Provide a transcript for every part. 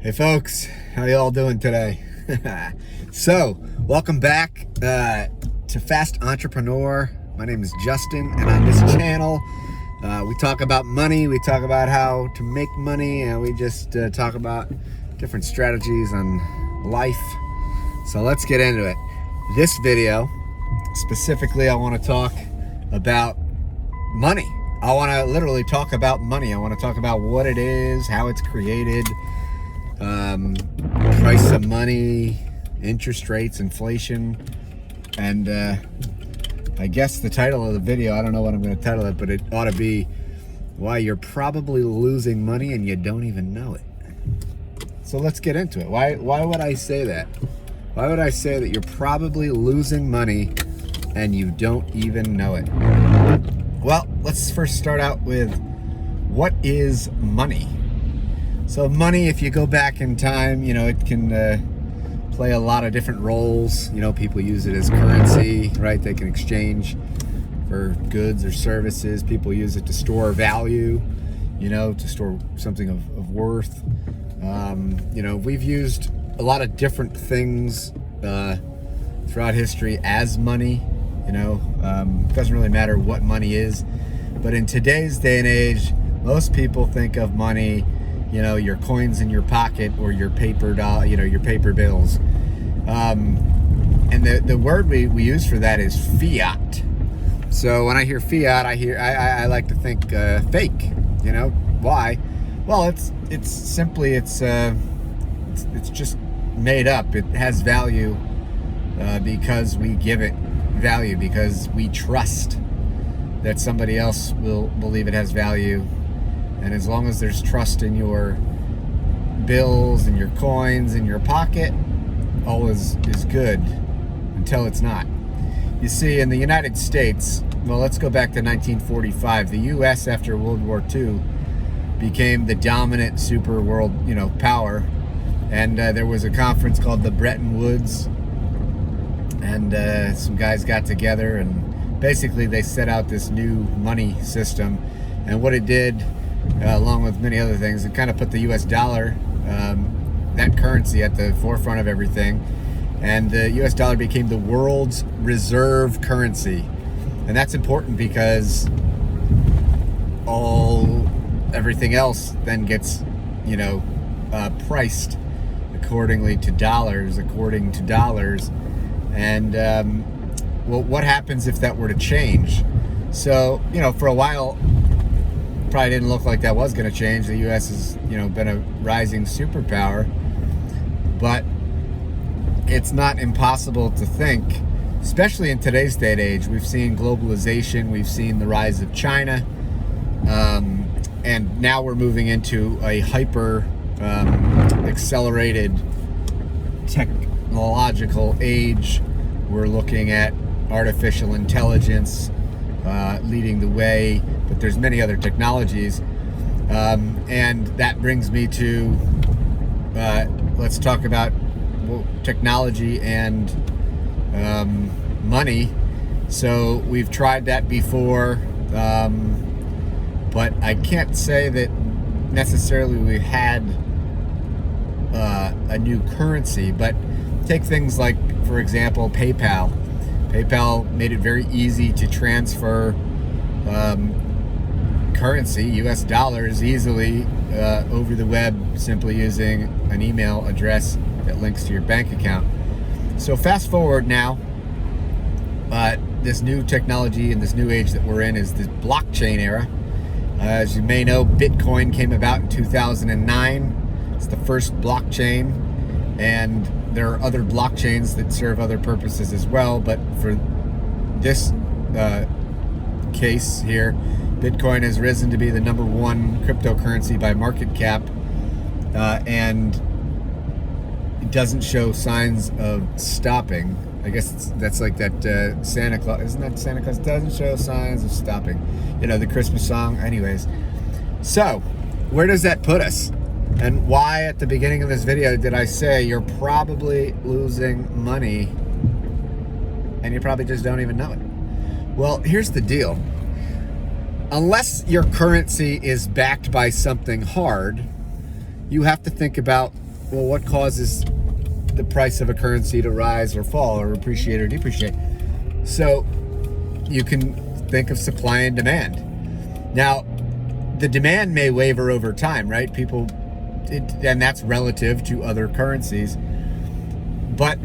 Hey folks, how y'all doing today? So, welcome back to Fast Entrepreneur. My name is Justin, and on this channel, we talk about money, we talk about how to make money, and we just talk about different strategies on life. So let's get into it. This video, specifically, I want to talk about money. I want to literally talk about money. I want to talk about what it is, how it's created, price of money, interest rates, inflation, and I guess the title of the video, I don't know what I'm going to title it, but it ought to be why you're probably losing money and you don't even know it. So let's get into it. Why would I say that? Why would I say that you're probably losing money and you don't even know it? Well, let's first start out with what is money? So money, if you go back in time, it can play a lot of different roles. People use it as currency, right? They can exchange for goods or services. People use it to store value, to store something of worth. We've used a lot of different things throughout history as money. It doesn't really matter what money is. But in today's day and age, most people think of money, your coins in your pocket or your paper doll, your paper bills. And the word we use for that is fiat. So when I hear fiat, I like to think fake. Why? Well, it's just made up. It has value because we give it value, because we trust that somebody else will believe it has value. And as long as there's trust in your bills and your coins in your pocket, all is good until it's not. You see, in the United States, well, let's go back to 1945. The U.S. after World War II became the dominant super world, power. And there was a conference called the Bretton Woods. And some guys got together and basically they set out this new money system. And what it did, along with many other things, it kind of put the US dollar, that currency, at the forefront of everything. And the US dollar became the world's reserve currency. And that's important because everything else then gets, priced according to dollars. And what happens if that were to change? So, for a while, probably didn't look like that was going to change. The U.S. has, been a rising superpower, but it's not impossible to think, especially in today's day and age. We've seen globalization, we've seen the rise of China, and now we're moving into a hyper accelerated technological age. We're looking at artificial intelligence leading the way, but there's many other technologies, and that brings me to let's talk about technology and money. So we've tried that before, but I can't say that necessarily we've had a new currency. But take things like, for example, PayPal. PayPal made it very easy to transfer currency, US dollars, easily over the web, simply using an email address that links to your bank account. So fast forward now, this new technology and this new age that we're in is this blockchain era. As you may know, Bitcoin came about in 2009. It's the first blockchain, and there are other blockchains that serve other purposes as well, but for this case here, Bitcoin has risen to be the #1 cryptocurrency by market cap, and it doesn't show signs of stopping. I guess that's like that Santa Claus, isn't that Santa Claus? Doesn't show signs of stopping. The Christmas song. Anyways, so where does that put us? And why at the beginning of this video did I say you're probably losing money and you probably just don't even know it? Well, here's the deal. Unless your currency is backed by something hard, you have to think about well, what causes the price of a currency to rise or fall or appreciate or depreciate? So you can think of supply and demand. Now, the demand may waver over time, right? And that's relative to other currencies. But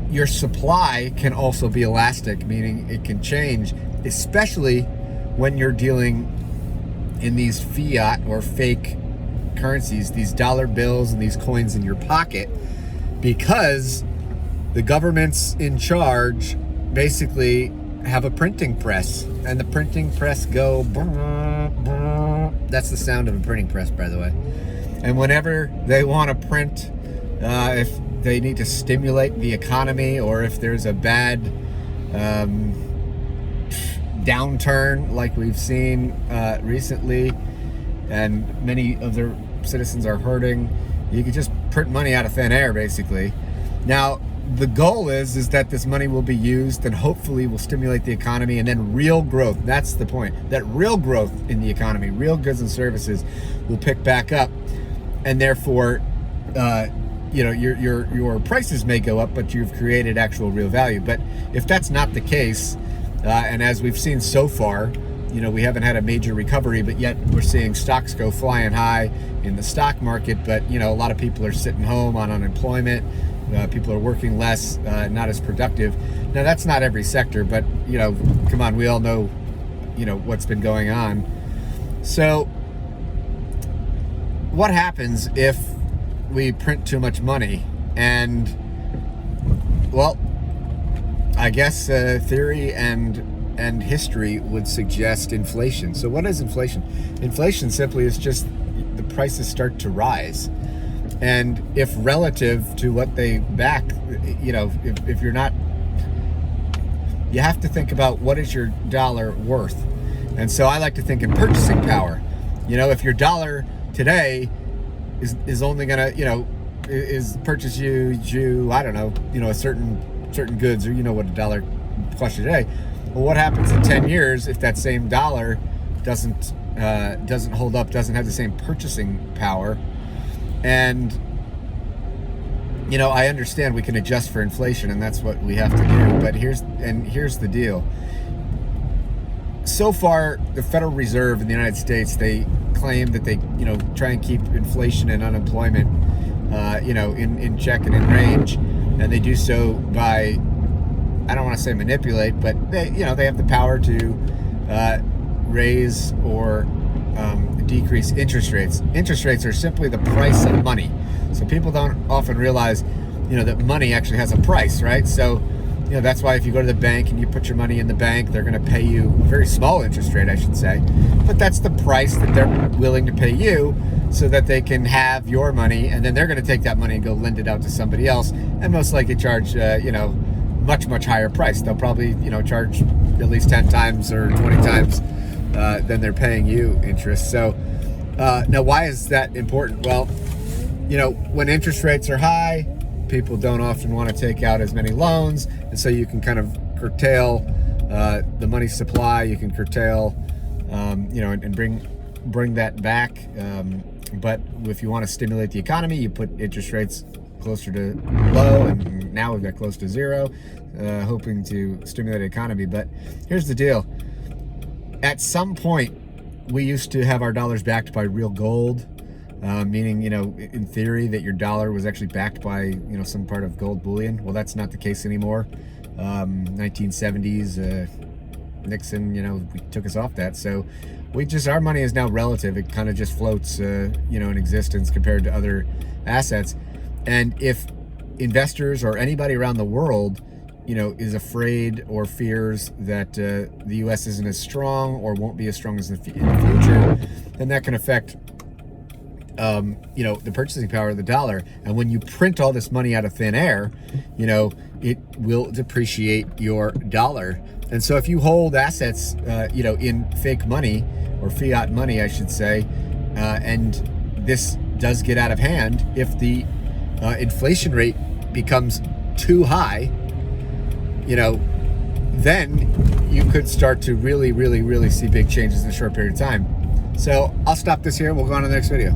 your supply can also be elastic, meaning it can change, especially when you're dealing in these fiat or fake currencies, these dollar bills and these coins in your pocket, because the governments in charge basically have a printing press, and the printing press go that's the sound of a printing press, by the way. And whenever they want to print, if they need to stimulate the economy, or if there's a bad downturn like we've seen recently, and many of their citizens are hurting, you can just print money out of thin air, basically. Now, the goal is that this money will be used and hopefully will stimulate the economy, and then real growth. That's the point. That real growth in the economy, real goods and services, will pick back up, and therefore, your prices may go up, but you've created actual real value. But if that's not the case, and as we've seen so far, we haven't had a major recovery, but yet we're seeing stocks go flying high in the stock market. But a lot of people are sitting home on unemployment. People are working less, not as productive. Now, that's not every sector, but come on, we all know what's been going on. So what happens if we print too much money? And, well, I guess theory and history would suggest inflation. So what is inflation? Inflation simply is just the prices start to rise. And if relative to what they back, if you're not, you have to think about what is your dollar worth. And so I like to think in purchasing power. If your dollar today is only gonna, is purchase you, I don't know, a certain goods, or what a dollar costs you today. Well, what happens in 10 years if that same dollar doesn't hold up, doesn't have the same purchasing power? And I understand we can adjust for inflation, and that's what we have to do. But here's the deal. So far, the Federal Reserve in the United States, they claim that they try and keep inflation and unemployment in check and in range, and they do so by, I don't want to say manipulate, but they have the power to raise or decrease interest rates. Interest rates are simply the price of money. So people don't often realize, that money actually has a price, right? So, that's why if you go to the bank and you put your money in the bank, they're going to pay you a very small interest rate, I should say. But that's the price that they're willing to pay you, so that they can have your money, and then they're going to take that money and go lend it out to somebody else, and most likely charge, much higher price. They'll probably, charge at least 10 times or 20 times than they're paying you interest. So now, why is that important? Well, when interest rates are high, people don't often want to take out as many loans, and so you can kind of curtail the money supply. You can curtail, and bring that back. But if you want to stimulate the economy, you put interest rates closer to low, and now we've got close to zero, hoping to stimulate the economy. But here's the deal. At some point, we used to have our dollars backed by real gold, meaning, in theory, that your dollar was actually backed by, some part of gold bullion. Well, that's not the case anymore. 1970s, Nixon, we took us off that. So our money is now relative. It kind of just floats, in existence compared to other assets. And if investors or anybody around the world, is afraid or fears that the U.S. isn't as strong or won't be as strong as in the future, then that can affect, the purchasing power of the dollar. And when you print all this money out of thin air, it will depreciate your dollar. And so if you hold assets, in fake money, or fiat money, I should say, and this does get out of hand, if the inflation rate becomes too high, then you could start to really, really, really see big changes in a short period of time. So I'll stop this here. We'll go on to the next video.